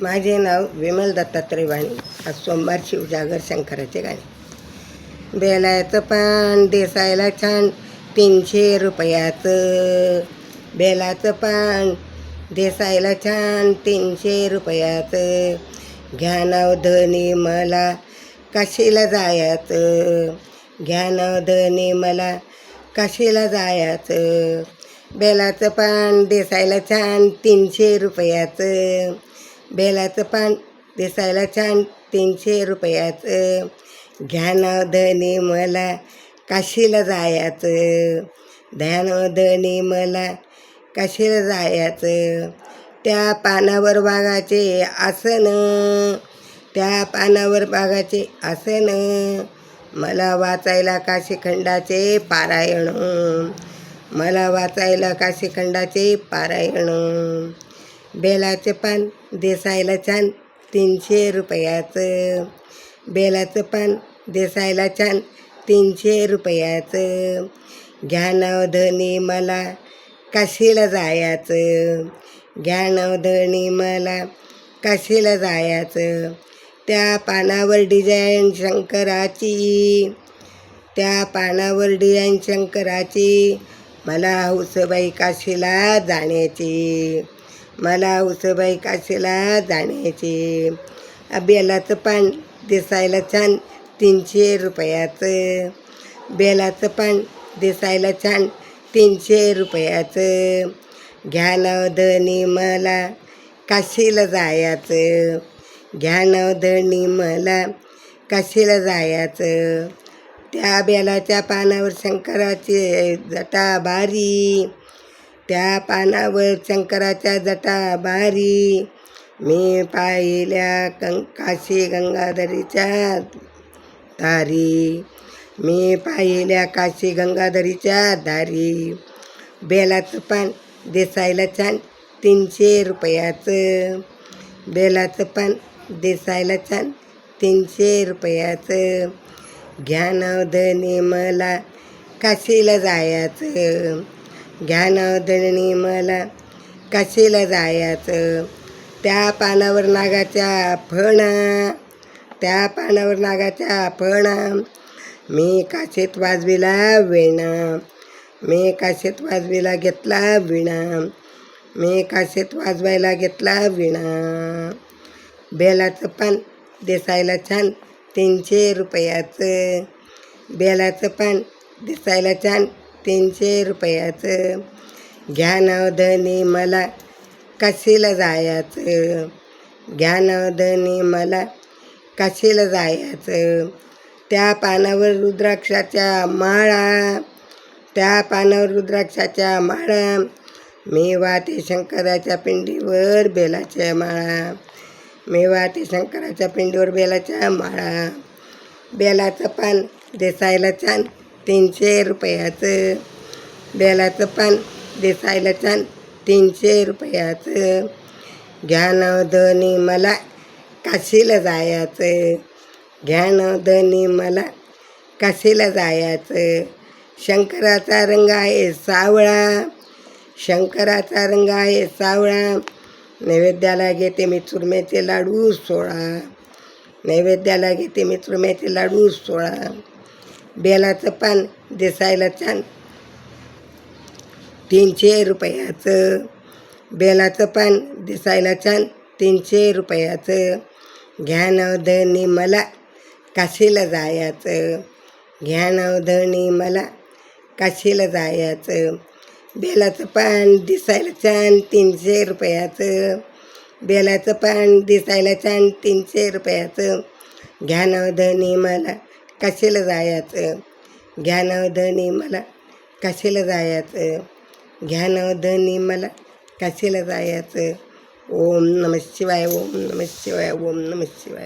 माझे नाव विमल दत्तात्रय वाणी. आज सोमवारची उजागर शंकराचे गाणे. बेलाचं पान दिसायला छान 300 रुपयाचं. बेलाचं पान दिसायला छान 300 रुपयाचं. घ्या नाव धनी मला काशीला जायचं. घ्या नाव धनी मला काशीला जायचं. बेलाचं पान दिसायला छान 300 रुपयाचं. बेलाचं पान दिसायला छान 300 रुपयाचं. घ्या नाव धनी मला काशीला जायचं. घ्या नाव धनी मला काशीला जायचं. त्या पानावर वाघाचे आसन. त्या पानावर वाघाचे आसन. मला वाचायला काशीखंडाचे पारायण. मला वाचायला काशीखंडाचे पारायण. बेलाचं पान दिसायला छान 300 रुपयाचं. बेलाचं पान दिसायला छान 300 रुपयाचं. घ्या नाव धनी मला काशीला जायचं. घ्या नाव धनी मला काशीला जायचं. त्या पानावर डिझाईन शंकराची. त्या पानावर डिझाईन शंकराची. मला हौसबाई काशीला जाण्याची. मला हौसबाई काशीला जाण्याची. बेलाचं पान दिसायला छान 300 रुपयाचं. बेलाचं पान दिसायला छान 300 रुपयाचं. घ्या नाव धनी मला काशीला जायचं. घ्या नाव धनी मला काशीला जायचं. त्या बेलाच्या पानावर शंकराची जटा भारी. त्या पानावर शंकराच्या जटा भारी. मी पाहिल्या काशी गंगाधरीच्या दारी. मी पाहिल्या काशी गंगाधरीच्या दारी. बेलाचं पान दिसायला छान 300 रुपयाचं. बेलाचं पान दिसायला छान 300 रुपयाचं. घ्या नाव धनी मला काशीला जायचं. घ्या नाव धनी मला काशीला जायचं. त्या पानावर नागाच्या फणा. त्या पानावर नागाच्या फणा. मी काशीत वाजविला वीणा. मी काशीत वाजविला घेतला वीणा. मी काशीत वाजवायला घेतला वीणा. बेलाचं पान दिसायला छान 300 रुपयाचं. बेलाचं पान दिसायला छान 300 रुपयाचं. घ्या नाव धनी मला काशीला जायचं. घ्या नाव धनी मला काशीला जायचं. त्या पानावर रुद्राक्षाच्या माळा. त्या पानावर रुद्राक्षाच्या माळा. मी वाटे शंकराच्या पिंडीवर बेलाच्या माळा. मी वाटे शंकराच्या पिंडीवर बेलाच्या माळा. बेलाचं पान दिसायला छान 300 रुपयाचं. बेलाचं पान दिसायला छान 300 रुपयाचं. घ्या नाव धनी मला काशीला जायचं. घ्या नाव धनी मला काशीला जायचं. शंकराचा रंग आहे सावळा. शंकराचा रंग आहे सावळा. नैवेद्याला घेते मी चुरम्याचे लाडू 16. नैवेद्याला घेते मी चुरम्याचे लाडू 16. बेलाचं पान दिसायला छान 300 रुपयाचं. बेलाचं पान दिसायला छान 300 रुपयाचं. घ्या नाव धनी मला काशीला जायचं. घ्या नाव धनी मला काशीला जायचं. बेलाचं पान दिसायला छान 300 रुपयाचं. बेलाचं पान दिसायला छान 300 रुपयाचं. घ्या नाव धनी मला काशीला जायचं. घ्या नाव धनी मला काशीला जायचं. घ्या नाव धनी मला काशीला जायचं. ओम नमः शिवाय. ओम नमः शिवाय. ओम नमः शिवाय.